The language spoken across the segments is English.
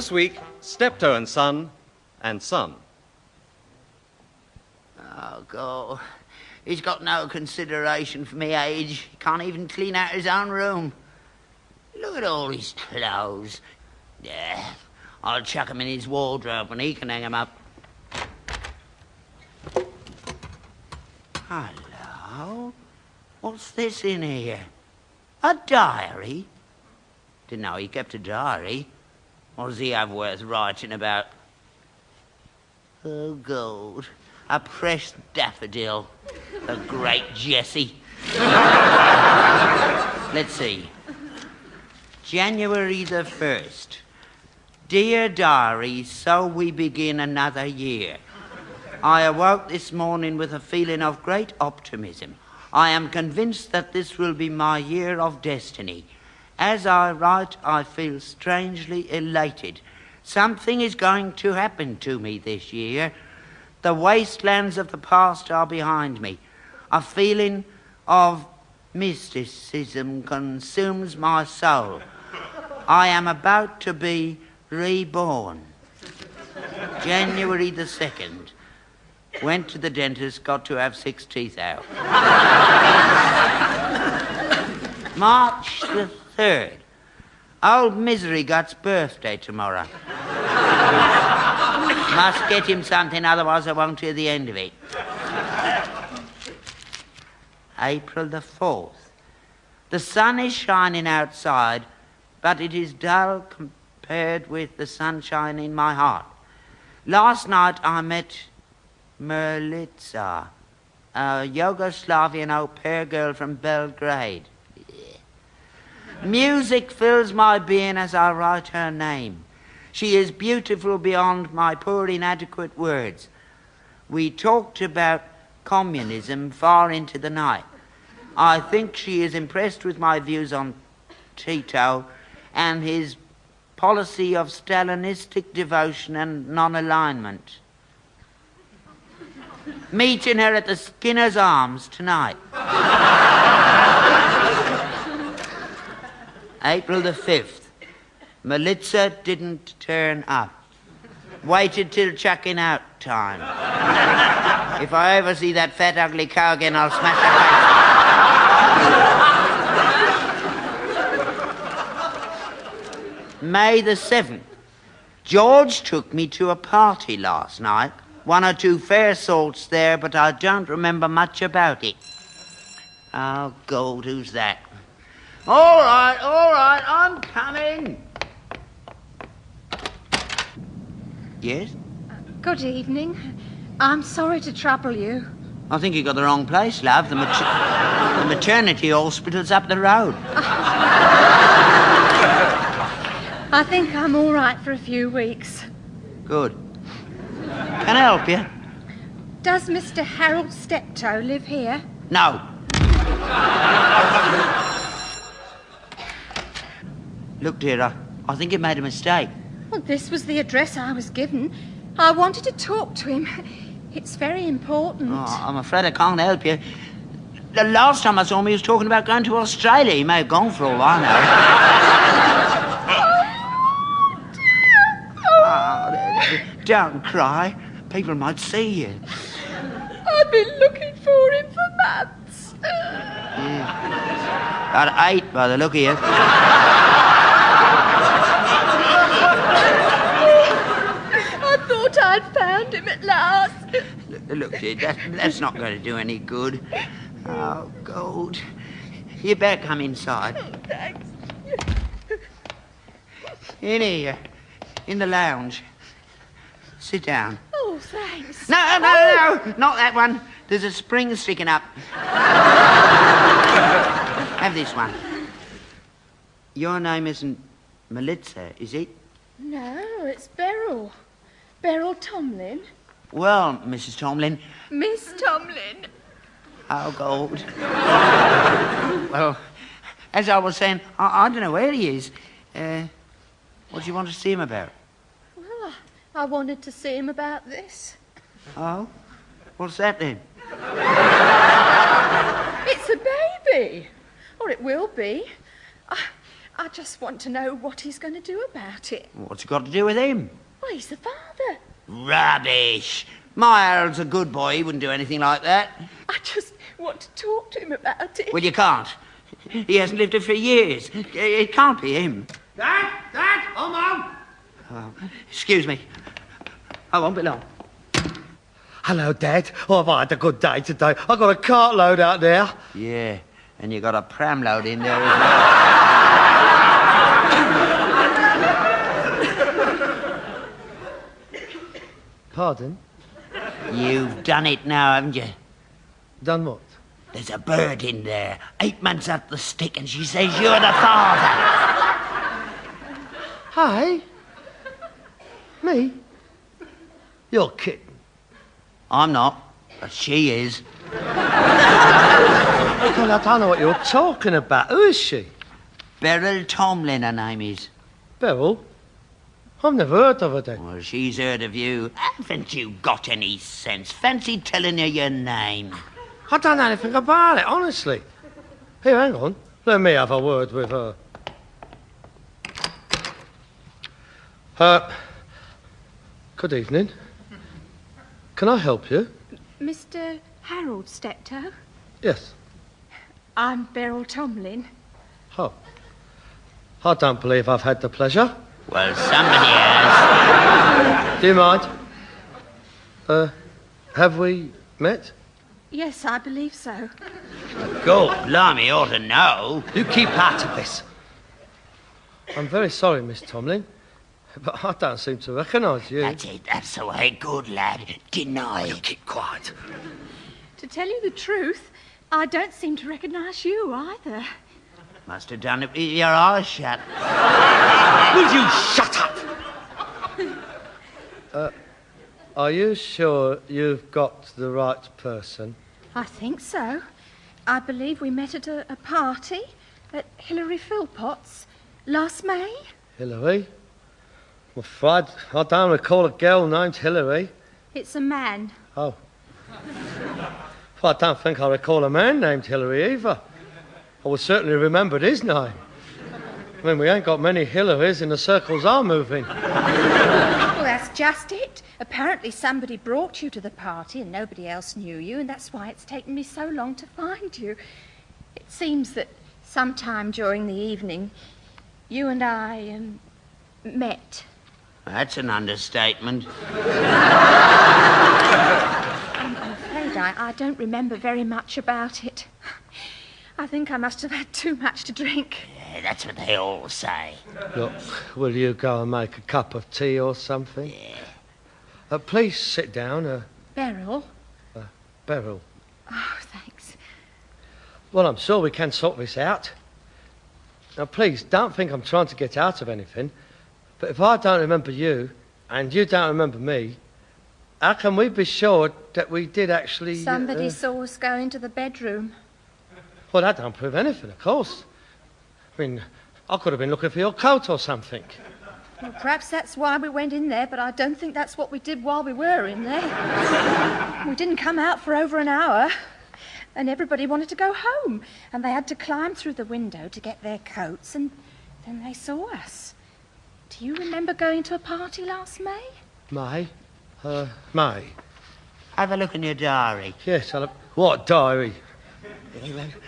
This week, Steptoe and Son and Son. Oh, God. He's got no consideration for me age. He can't even clean out his own room. Look at all his clothes. Yeah, I'll chuck them in his wardrobe and he can hang them up. Hello? What's this in here? A diary? Didn't know he kept a diary. What does he have worth writing about? Oh, gold. A pressed daffodil. The great Jessie. Let's see. January the 1st. Dear diary, so we begin another year. I awoke this morning with a feeling of great optimism. I am convinced that this will be my year of destiny. As I write, I feel strangely elated. Something is going to happen to me this year. The wastelands of the past are behind me. A feeling of mysticism consumes my soul. I am about to be reborn. January the 2nd. Went to the dentist, got to have 6 teeth out. March the 3rd. Old Misery Gut's birthday tomorrow. Must get him something, otherwise I won't hear the end of it. April the 4th. The sun is shining outside, but it is dull compared with the sunshine in my heart. Last night I met Merlitza, a Yugoslavian au pair girl from Belgrade. Music fills my being as I write her name. She is beautiful beyond my poor inadequate words. We talked about communism far into the night. I think she is impressed with my views on Tito and his policy of Stalinistic devotion and non-alignment. Meeting her at the Skinner's Arms tonight. April the 5th. Melitza didn't turn up. Waited till chucking out time. If I ever see that fat, ugly cow again, I'll smash her face. May the 7th. George took me to a party last night. 1 or 2 fair salts there, but I don't remember much about it. Oh, gold, who's that? All right, I'm coming. Yes? Good evening. I'm sorry to trouble you. I think you got the wrong place, love. The maternity hospital's up the road. I think I'm all right for a few weeks. Good. Can I help you? Does Mr. Harold Steptoe live here? No. Look, dear, I think you made a mistake. Well, this was the address I was given. I wanted to talk to him. It's very important. Oh, I'm afraid I can't help you. The last time I saw him, he was talking about going to Australia. He may have gone for all I know. Don't cry. People might see you. I've been looking for him for months. Yeah. About 8 by the look of you. I thought I'd found him at last. Look, dear, that's not going to do any good. Oh, gold. You better come inside. Oh, thanks. In here, in the lounge. Sit down. Oh, thanks. No, not that one. There's a spring sticking up. Have this one. Your name isn't Melitza, is it? No, it's Beryl. Beryl Tomlin. Well, Mrs. Tomlin. Miss Tomlin. Oh, gold. Well, as I was saying, I don't know where he is. What do you want to see him about? Well, I wanted to see him about this. Oh? What's that then? It's a baby. Or it will be. I just want to know what he's going to do about it. What's it got to do with him? Well, he's the father. Rubbish. My Harold's a good boy. He wouldn't do anything like that. I just want to talk to him about it. Well, you can't. He hasn't lived it for years. It can't be him. Dad! Dad! I'm home! Excuse me. I won't be long. Hello, Dad. Oh, I've had a good day today. I've got a cartload out there. Yeah, and you got a pram load in there as well. Pardon? You've done it now, haven't you? Done what? There's a bird in there, 8 months up the stick, and she says you're the father. Hey? Me? You're kidding. I'm not, but she is. Well, I don't know what you're talking about. Who is she? Beryl Tomlin, her name is. Beryl? I've never heard of her, then. Well, she's heard of you. Haven't you got any sense? Fancy telling her your name. I don't know anything about it, honestly. Here, hang on. Let me have a word with her. Good evening. Can I help you? Mr. Harold Steptoe? Yes. I'm Beryl Tomlin. Oh. I don't believe I've had the pleasure. Well, somebody has. Do you mind? Have we met? Yes, I believe so. God, blimey, you ought to know. You keep out of this. I'm very sorry, Miss Tomlin, but I don't seem to recognise you. That's it, that's the way. Good lad. Deny it. Keep quiet. To tell you the truth, I don't seem to recognise you either. Must have done it with your eyes shut. Will you shut up? Are you sure you've got the right person? I think so. I believe we met at a party at Hilary Philpott's last May. Hilary? I'm afraid I don't recall a girl named Hilary. It's a man. Oh. Well, I don't think I recall a man named Hilary either. I would certainly remember his name. I mean, we ain't got many Hillarys in the circles I'm moving. Well, that's just it. Apparently somebody brought you to the party and nobody else knew you, and that's why it's taken me so long to find you. It seems that sometime during the evening, you and I met. That's an understatement. I'm afraid I don't remember very much about it. I think I must have had too much to drink. Yeah, that's what they all say. Look, will you go and make a cup of tea or something? Yeah. Please sit down, Beryl? Beryl. Oh, thanks. Well, I'm sure we can sort this out. Now, please, don't think I'm trying to get out of anything, but if I don't remember you, and you don't remember me, how can we be sure that we did actually... Somebody saw us go into the bedroom. Well, that don't prove anything, of course. I mean, I could have been looking for your coat or something. Well, perhaps that's why we went in there, but I don't think that's what we did while we were in there. We didn't come out for over an hour, and everybody wanted to go home, and they had to climb through the window to get their coats, and then they saw us. Do you remember going to a party last May? May? May? Have a look in your diary. Yes, what diary?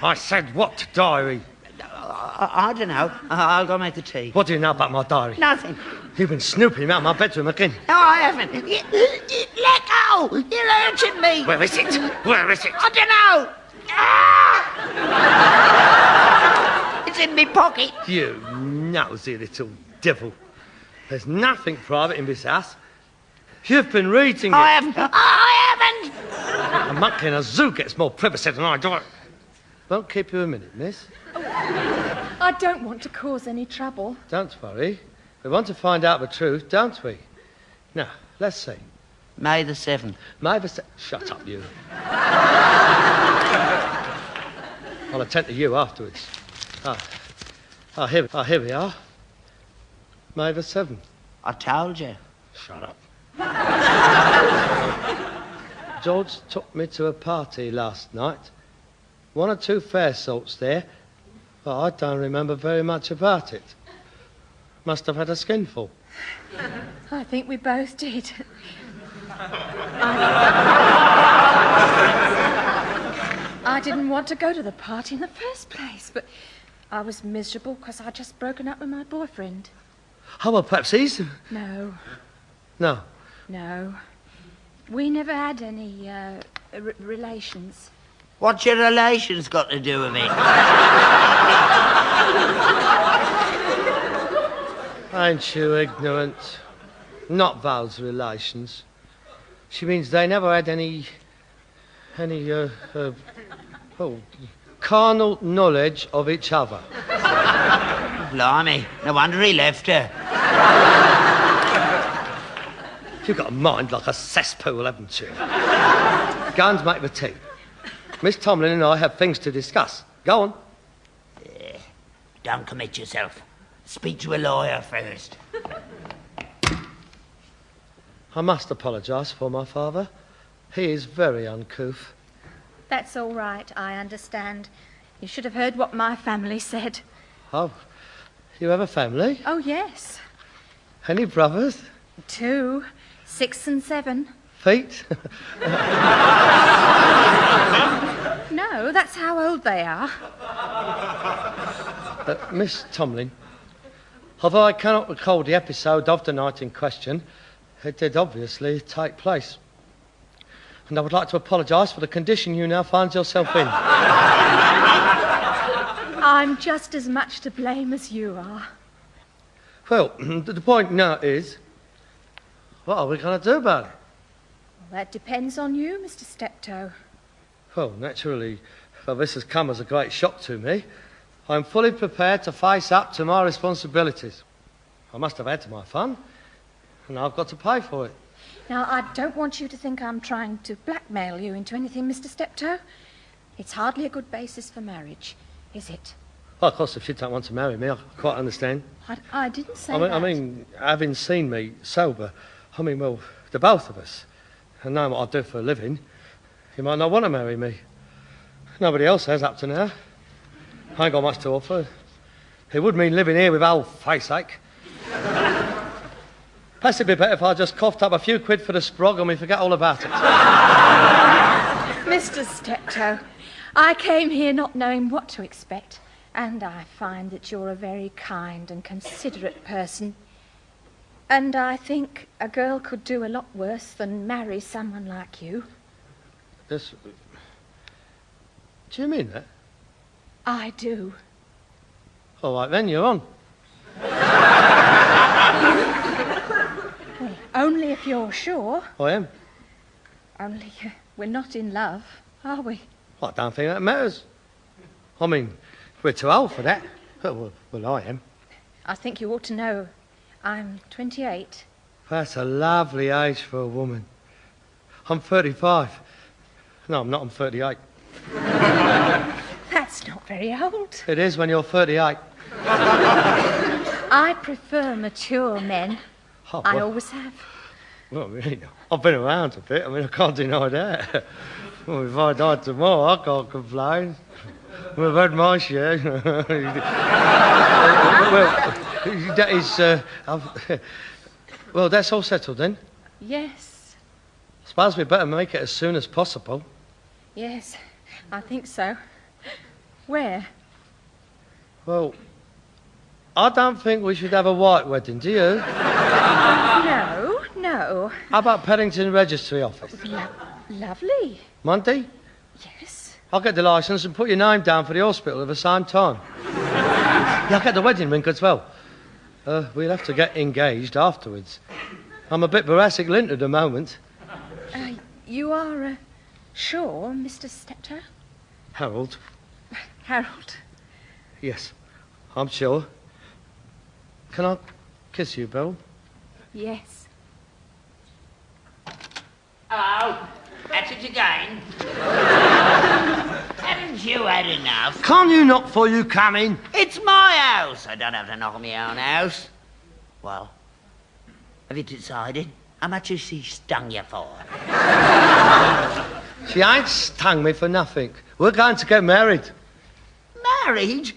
I said what diary? I don't know. I'll go make the tea. What do you know about my diary? Nothing. You've been snooping around my bedroom again. No, I haven't. Let go! You're hurting me. Where is it? Where is it? I don't know. Ah! It's in my pocket. You nosy little devil. There's nothing private in this house. You've been reading it. I haven't. A monkey in a zoo gets more privacy than I do. Won't keep you a minute, miss. I don't want to cause any trouble. Don't worry. We want to find out the truth, don't we? Now, let's see. May the 7th. May the Shut up, you. I'll attend to you afterwards. Here we are. May the 7th. I told you. Shut up. George took me to a party last night. One or two fair sorts there. Well, I don't remember very much about it. Must have had a skinful. I think we both did. I didn't want to go to the party in the first place, but I was miserable because I'd just broken up with my boyfriend. Oh, well, perhaps he's... No. No. No. We never had any relations. What's your relations got to do with it? Ain't you ignorant? Not Val's relations. She means they never had any carnal knowledge of each other. Blimey, no wonder he left her. You've got a mind like a cesspool, haven't you? Go and make the tea. Miss Tomlin and I have things to discuss. Go on. Don't commit yourself. Speak to a lawyer first. I must apologise for my father. He is very uncouth. That's all right, I understand. You should have heard what my family said. Oh, you have a family? Oh, yes. Any brothers? 2, 6 and 7. Feet? No, that's how old they are. Miss Tomlin, although I cannot recall the episode of the night in question, it did obviously take place. And I would like to apologise for the condition you now find yourself in. I'm just as much to blame as you are. Well, the point now is, what are we going to do about it? Well, that depends on you, Mr. Steptoe. Well, naturally, this has come as a great shock to me. I'm fully prepared to face up to my responsibilities. I must have had my fun, and I've got to pay for it. Now, I don't want you to think I'm trying to blackmail you into anything, Mr. Steptoe. It's hardly a good basis for marriage, is it? Well, of course, if you don't want to marry me, I quite understand. I didn't say that. I mean, having seen me sober, well, the both of us, and knowing what I do for a living, you might not want to marry me. Nobody else has up to now. I ain't got much to offer. It would mean living here with old faceache. Perhaps it'd be better if I just coughed up a few quid for the sprog and we forget all about it. Mr. Steptoe, I came here not knowing what to expect, and I find that you're a very kind and considerate person. And I think a girl could do a lot worse than marry someone like you. This... Do you mean that? I do. All right, then, you're on. Well, only if you're sure. I am. Only we're not in love, are we? Well, I don't think that matters. I mean, we're too old for that. Well, I am. I think you ought to know. I'm 28. That's a lovely age for a woman. I'm 35. No, I'm not. I'm 38. That's not very old. It is when you're 38. I prefer mature men. Oh, I well, always have. well, really, I've been around a bit. I mean, I can't deny that. Well, if I died tomorrow, I can't complain. I've had my share. Well, that is... well, that's all settled then. Yes. I suppose we'd better make it as soon as possible. Yes, I think so. Where? Well, I don't think we should have a white wedding, do you? No. How about Paddington Registry Office? Lovely. Monday? Yes. I'll get the licence and put your name down for the hospital at the same time. Yeah, I'll get the wedding ring as well. We'll have to get engaged afterwards. I'm a bit Boracic lint at the moment. You are, sure, Mr. Steptoe? Harold? Harold. Yes, I'm sure. Can I kiss you, Bill? Yes. Oh, at it again. Haven't you had enough? Can't you knock before you come in? It's my house. I don't have to knock on my own house. Well, have you decided? How much has she stung you for? She ain't stung me for nothing. We're going to get married. Married?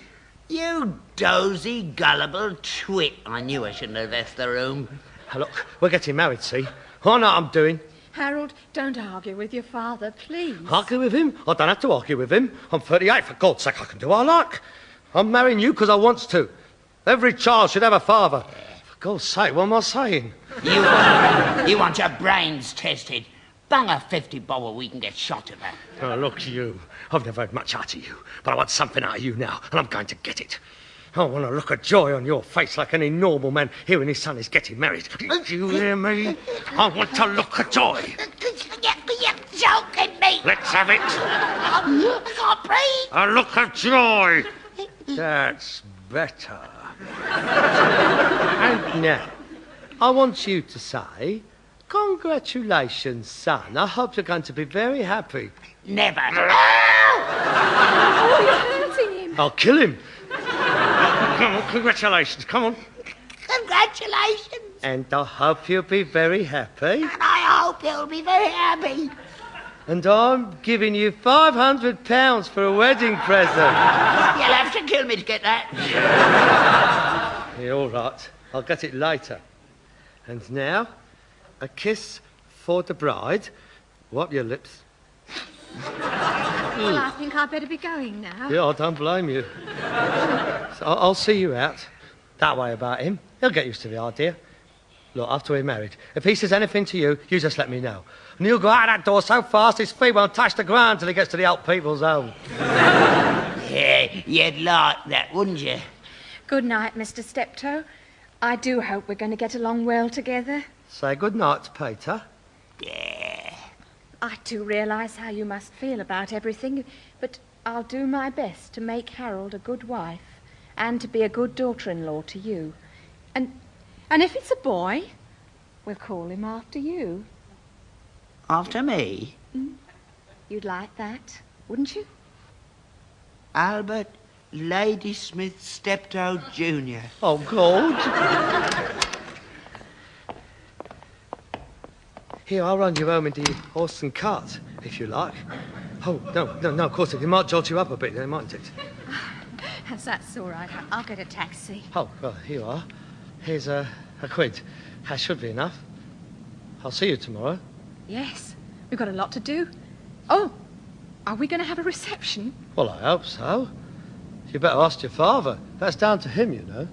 You dozy, gullible twit. I knew I shouldn't have left the room. Look, we're getting married, see? I know what I'm doing. Harold, don't argue with your father, please. Argue with him? I don't have to argue with him. I'm 38, for God's sake, I can do what I like. I'm marrying you because I want to. Every child should have a father. For God's sake, what am I saying? You want your brains tested. Bung a 50 bob or we can get shot of that. Oh, look, you. I've never had much out of you, but I want something out of you now, and I'm going to get it. I want to look at joy on your face like any normal man hearing his son is getting married. Do you hear me? I want to look at joy. You're joking me. Let's have it. I can't breathe. A look of joy. That's better. And now, I want you to say, congratulations, son. I hope you're going to be very happy. Never. Oh, you're hurting him. I'll kill him. Come on, congratulations, come on. Congratulations. And I hope you'll be very happy. And I hope you'll be very happy. And I'm giving you £500 for a wedding present. You'll have to kill me to get that. Yeah, all right. I'll get it later. And now, a kiss for the bride. Wipe your lips. Well, I think I'd better be going now. Yeah, I don't blame you. So I'll see you out. That way about him. He'll get used to the idea. Look, after we're married, if he says anything to you, you just let me know. And he'll go out that door so fast his feet won't touch the ground till he gets to the old people's home. Yeah, you'd like that, wouldn't you? Good night, Mr. Steptoe. I do hope we're going to get along well together. Say good night, Peter. Yeah. I do realise how you must feel about everything, but I'll do my best to make Harold a good wife and to be a good daughter-in-law to you. And if it's a boy, we'll call him after you. After me? You'd like that, wouldn't you? Albert Ladysmith Steptoe Jr. Oh, God. Here, I'll run you home in the horse and cart, if you like. Oh, no, of course, it might jolt you up a bit, mightn't it? That's all right. I'll get a taxi. Oh, well, here you are. Here's a quid. That should be enough. I'll see you tomorrow. Yes, we've got a lot to do. Oh, are we going to have a reception? Well, I hope so. You better ask your father. That's down to him, you know.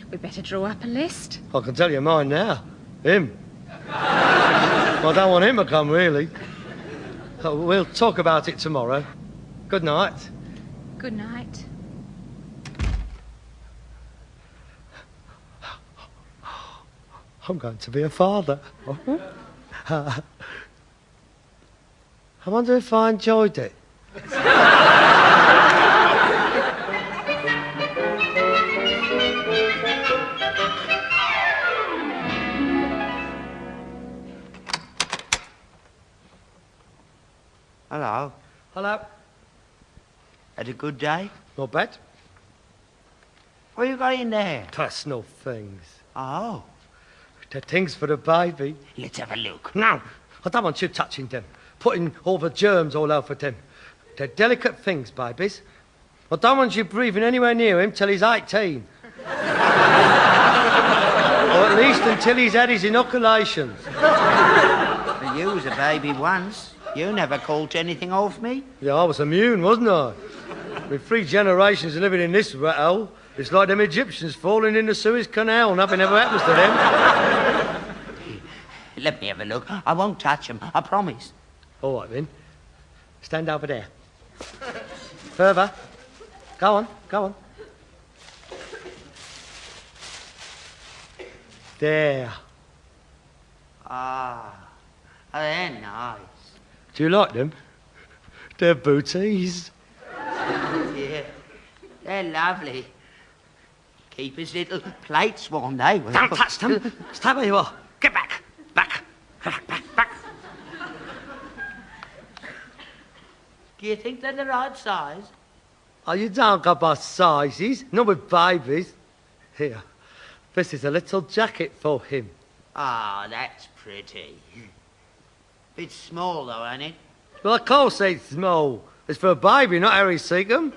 We better draw up a list. I can tell you mine now. Him. I don't want him to come, really. We'll talk about it tomorrow. Good night. Good night. I'm going to be a father. I wonder if I enjoyed it. Hello. Hello. Had a good day? Not bad. What you got in there? Personal things. Oh, They're things for the baby. let's have a look. No, I don't want you touching them, putting all the germs all over them. They're delicate things, babies. I don't want you breathing anywhere near him till he's 18. Or at least until he's had his inoculations. Well, you was a baby once. You never called anything off me. Yeah, I was immune, wasn't I? With 3 generations of living in this rat hole, it's like them Egyptians falling in the Suez Canal. Nothing ever happens to them. Let me have a look. I won't touch them, I promise. All right, then. Stand over there. Further. Go on, go on. There. Ah, they're nice. Do you like them? They're booties. Yeah, they're lovely. Keep his little plates warm, they will. Don't touch them. Stay where you are. Get back. Back. Back. Do you think they're the right size? Oh, you don't go by sizes. Not with babies. Here. This is a little jacket for him. Ah, that's pretty. Bit small, though, ain't it? Well, of course it's small. It's for a baby, not Harry Seacombe.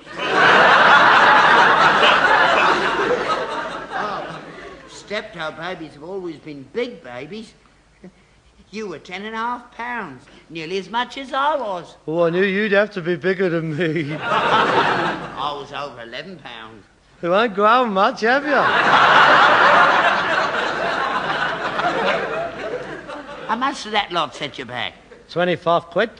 Steptoe babies have always been big babies. You were 10.5 pounds, nearly as much as I was. Oh, I knew you'd have to be bigger than me. I was over 11 pounds. You ain't grown much, have you? How much did that lot set you back? 25 quid.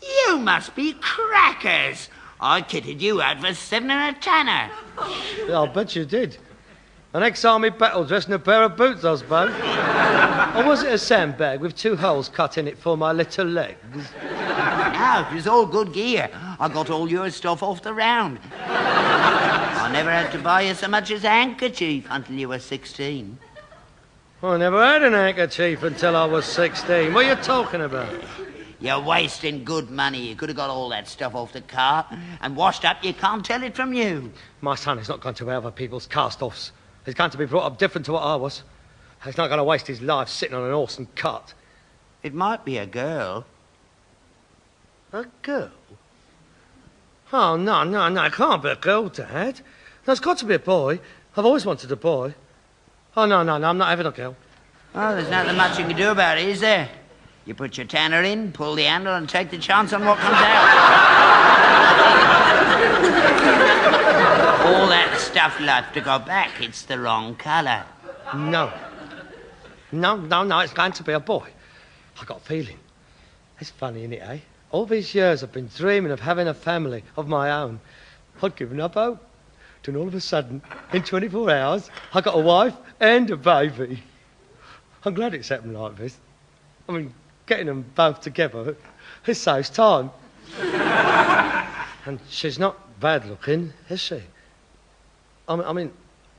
You must be crackers. I kitted you out for 7 and a tanner. Yeah, I'll bet you did. An ex-army battle dressed in a pair of boots, I suppose. Or was it a sandbag with 2 holes cut in it for my little legs? No, it was all good gear. I got all your stuff off the round. I never had to buy you so much as a handkerchief until you were 16. I never had an handkerchief until I was 16. What are you talking about? You're wasting good money. You could have got all that stuff off the car and washed up. You can't tell it from you. My son is not going to wear other people's cast-offs. He's going to be brought up different to what I was. He's not going to waste his life sitting on an horse and cart. It might be a girl. A girl? Oh, no, it can't be a girl, Dad. No, it's got to be a boy. I've always wanted a boy. Oh, no, I'm not having a girl. Oh, there's nothing much you can do about it, is there? You put your tanner in, pull the handle, and take the chance on what comes out. All that stuff will have to go back. It's the wrong colour. No, it's going to be a boy. I got a feeling. It's funny, isn't it, eh? All these years I've been dreaming of having a family of my own. I'd given up hope. Then all of a sudden, in 24 hours, I got a wife and a baby. I'm glad it's happened like this. I mean, getting them both together, it saves time. And she's not bad looking, is she? I mean,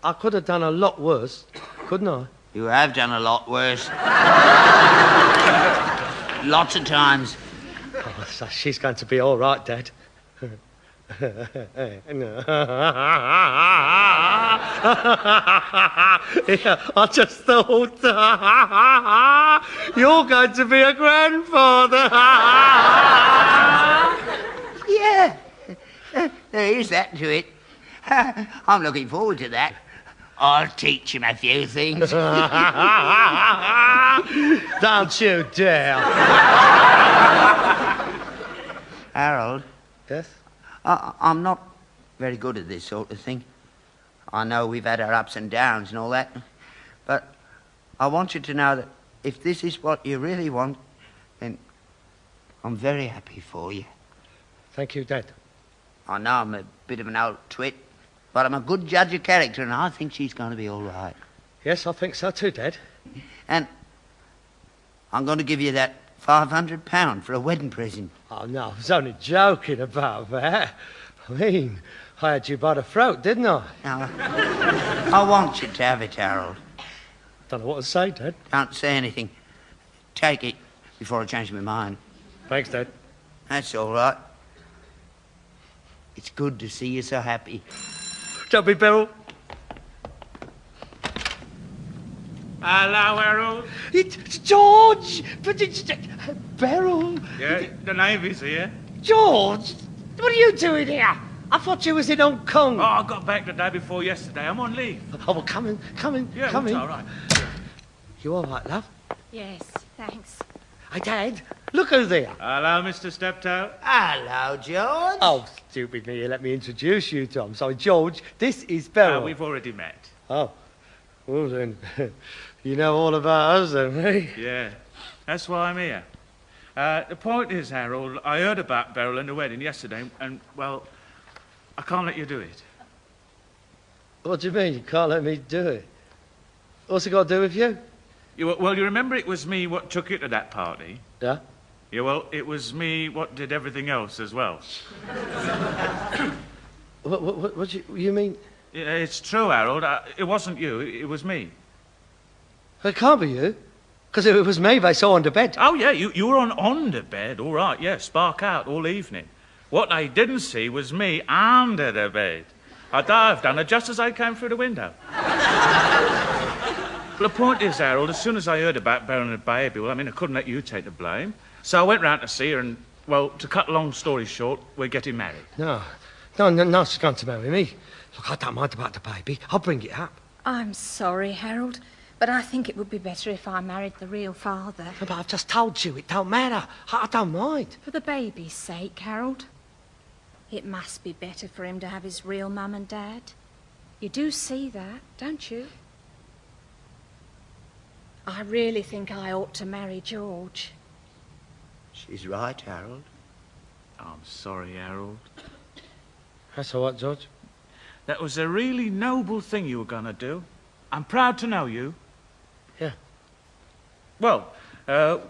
I could have done a lot worse, couldn't I? You have done a lot worse. Lots of times. Oh, so she's going to be all right, Dad. Yeah, I just thought you're going to be a grandfather. Yeah, there is that to it. I'm looking forward to that. I'll teach him a few things. Don't you dare. Harold? Yes? I'm not very good at this sort of thing. I know we've had our ups and downs and all that, but I want you to know that if this is what you really want, then I'm very happy for you. Thank you, Dad. I know I'm a bit of an old twit, but I'm a good judge of character, and I think she's going to be all right. Yes, I think so too, Dad. And I'm going to give you that £500 for a wedding present. Oh, no, I was only joking about that. I mean, I had you by the throat, didn't I? Now, I want you to have it, Harold. Don't know what to say, Dad. Don't say anything. Take it before I change my mind. Thanks, Dad. That's all right. It's good to see you so happy. Don't be Beryl. Hello, Harold. It's George! But it's Beryl. Yeah, the Navy's here. George! What are you doing here? I thought you was in Hong Kong. Oh, I got back the day before yesterday. I'm on leave. Oh, well, come in. Yeah, come it's in. all right. You all right, love? Yes, thanks. Hey, Dad, look who's there. Hello, Mr. Steptoe. Hello, George. Oh, stupid me. Let me introduce you to him. Sorry, George, this is Beryl. We've already met. Oh, well then, you know all about us then, eh? Yeah, that's why I'm here. The point is, Harold, I heard about Beryl and the wedding yesterday, and, well, I can't let you do it. What do you mean, you can't let me do it? What's it got to do with you? Well, you remember it was me what took you to that party? Yeah? Yeah, well, it was me what did everything else as well. What you mean? Yeah, it's true, Harold. It wasn't you, it was me. It can't be you. Because if it was me, they saw under bed. Oh, yeah, you were on the bed, all right, yeah, spark out all evening. What they didn't see was me under the bed. I dived on her just as I came through the window. Well, the point is, Harold, as soon as I heard about Beryl and the baby, well, I mean, I couldn't let you take the blame. So I went round to see her and, Well, to cut a long story short, we're getting married. No, she's going to marry me. Look, I don't mind about the baby. I'll bring it up. I'm sorry, Harold, but I think it would be better if I married the real father. No, but I've just told you, it don't matter. I don't mind. For the baby's sake, Harold. It must be better for him to have his real mum and dad. You do see that, don't you? I really think I ought to marry George. She's right, Harold. I'm sorry, Harold. That's all right, George. That was a really noble thing you were going to do. I'm proud to know you. Yeah. Well,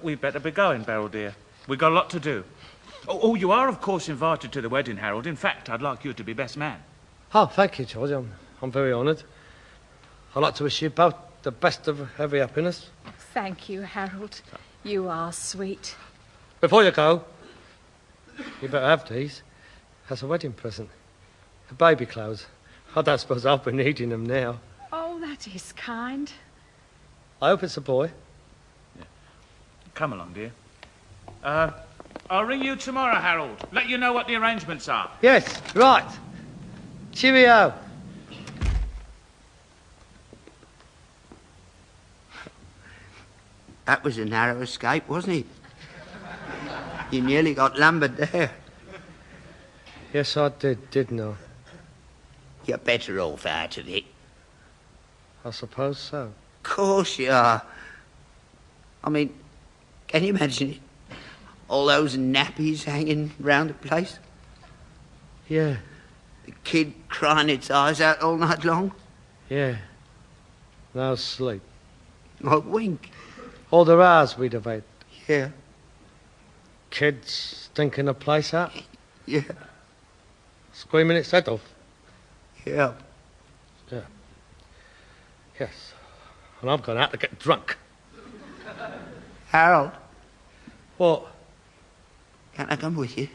we better be going, Beryl, dear. We've got a lot to do. Oh, you are, of course, invited to the wedding, Harold. In fact, I'd like you to be best man. Oh, thank you, George. I'm very honoured. I'd like to wish you both the best of every happiness. Thank you, Harold. You are sweet. Before you go, you better have these as a wedding present. The baby clothes. I don't suppose I'll be needing them now. Oh, that is kind. I hope it's a boy. Come along, dear. I'll ring you tomorrow, Harold. Let you know what the arrangements are. Yes, right. Cheerio. That was a narrow escape, wasn't it? You nearly got lumbered there. Yes, I did, didn't I? You're better off out of it. I suppose so. Of course you are. I mean, can you imagine it? All those nappies hanging round the place? Yeah, The kid crying its eyes out all night long? yeah. No sleep. Not wink. All the hours we'd have had. Yeah, Kids stinking the place out, yeah, screaming its head off. yeah. Yeah. Yes. And I've gone out to get drunk. Harold, What? can I come with you?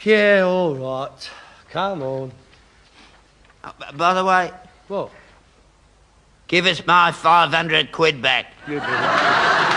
Yeah, all right. Come on. By the way, What? give us my 500 quid back. You do that.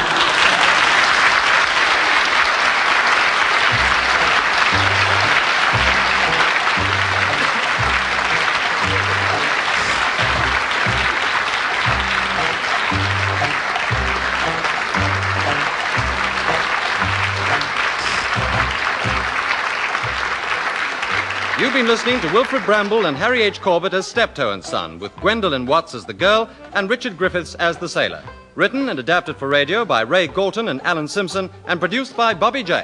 You've been listening to Wilfred Bramble and Harry H. Corbett as Steptoe and Son, with Gwendolyn Watts as the girl and Richard Griffiths as the sailor. Written and adapted for radio by Ray Galton and Alan Simpson, and produced by Bobby J.